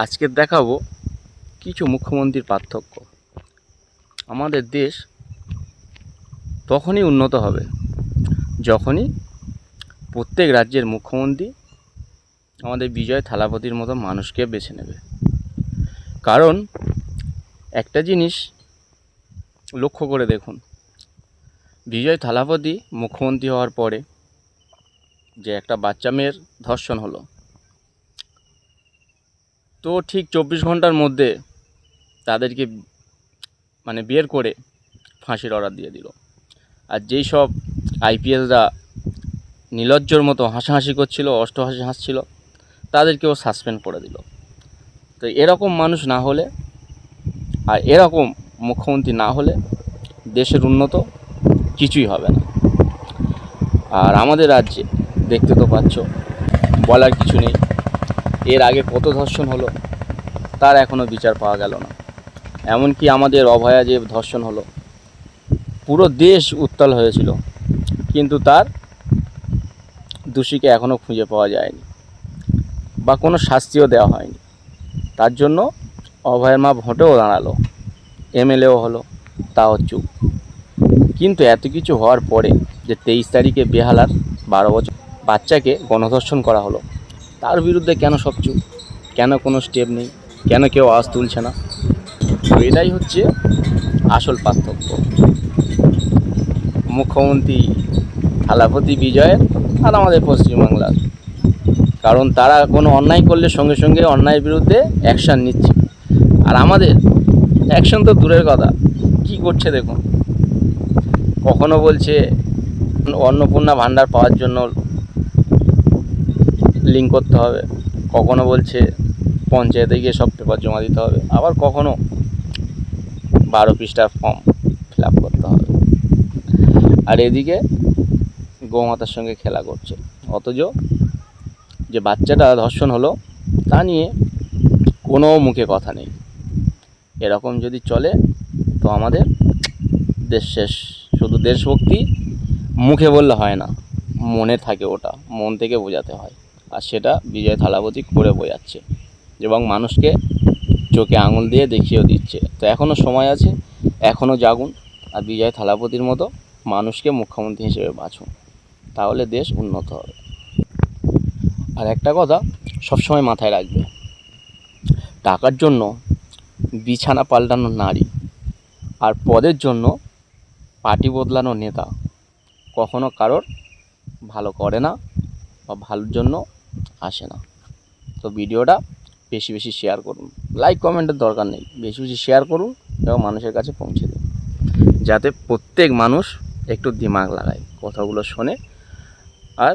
আজকে দেখাবো কিছু মুখ্যমন্ত্রীর পার্থক্য। আমাদের দেশ তখনই উন্নত হবে যখনই প্রত্যেক রাজ্যের মুখ্যমন্ত্রী আমাদের বিজয় থালাপতির মতো মানুষকে বেছে নেবে। কারণ একটা জিনিস লক্ষ্য করে দেখুন, বিজয় থালাপতি মুখ্যমন্ত্রী হওয়ার পরে যে একটা বাচ্চা মেয়ের ধর্ষণ হলো, তো ঠিক 24 ঘন্টার মধ্যে তাদেরকে বের করে ফাঁসির অর্ডার দিয়ে দিল। আর যেই সব আইপিএসরা নির্লজ্জর মতো হাসাহাসি করছিল, অষ্টহাসি হাসছিল, তাদেরকেও সাসপেন্ড করে দিল। তো এরকম মানুষ না হলে আর এরকম মুখ্যমন্ত্রী না হলে দেশের উন্নত কিছুই হবে না। আর আমাদের রাজ্যে দেখতে তো পাচ্ছ, বলার কিছু নেই। এর আগে কত ধর্ষণ হলো তার এখনও বিচার পাওয়া গেল না। এমনকি আমাদের অভয়া যে ধর্ষণ হলো, পুরো দেশ উত্তাল হয়েছিল, কিন্তু তার দোষীকে এখনও খুঁজে পাওয়া যায়নি বা কোনো শাস্তিও দেওয়া হয়নি। তার জন্য অভয়ের মা ভোটেও দাঁড়ালো, এমএলএও হলো, তাও চুপ। কিন্তু এত কিছু হওয়ার পরে যে 23 তারিখে বেহালার 12 বছর বাচ্চাকে গণধর্ষণ করা হলো, তার বিরুদ্ধে কেন সব চুপ? কেন কোনো স্টেপ নেই? কেন কেউ আওয়াজ তুলছে না? তো এটাই হচ্ছে আসল পার্থক্য মুখ্যমন্ত্রী থালাপতি বিজয়ের আর আমাদের পশ্চিমবাংলার। কারণ তারা কোনো অন্যায় করলে সঙ্গে সঙ্গে অন্যায়ের বিরুদ্ধে অ্যাকশান নিচ্ছে, আর আমাদের অ্যাকশন তো দূরের কথা, কি করছে দেখুন। কখনো বলছে অন্নপূর্ণা ভাণ্ডার পাওয়ার জন্য লিঙ্ক করতে হবে, কখনো বলছে পঞ্চায়েতে গিয়ে সব পেপার জমা দিতে হবে, আবার কখনো 12 পৃষ্ঠার ফর্ম ফিল আপ করতে হবে। আর এদিকে গোমাতার সঙ্গে খেলা করছে। অথচ যে বাচ্চাটা ধর্ষণ হলো তা নিয়ে কোনো মুখে কথা নেই। এরকম যদি চলে তো আমাদের দেশ শেষ। শুধু দেশভক্তি মুখে বললে হয় না, মনে থাকে, ওটা মন থেকে বোঝাতে হয়। আর সেটা বিজয় থালাপতি করে বোঝাচ্ছে এবং মানুষকে চোখে আঙুল দিয়ে দেখিয়েও দিচ্ছে। তো এখনও সময় আছে, এখনও জাগুন আর বিজয় থালাপতির মতো মানুষকে মুখ্যমন্ত্রী হিসেবে বাছুন, তাহলে দেশ উন্নত হবে। আর একটা কথা সবসময় মাথায় রাখবে, টাকার জন্য বিছানা পাল্টানো নারী আর পদের জন্য পার্টি বদলানো নেতা কখনো কারোর ভালো করে না বা ভালোর জন্য আসে না। তো ভিডিওটা বেশি বেশি শেয়ার করুন, লাইক কমেন্টের দরকার নেই, বেশি বেশি শেয়ার করুন এবং মানুষের কাছে পৌঁছে দিন, যাতে প্রত্যেক মানুষ একটু দিমাগ লাগায়, কথাগুলো শোনে আর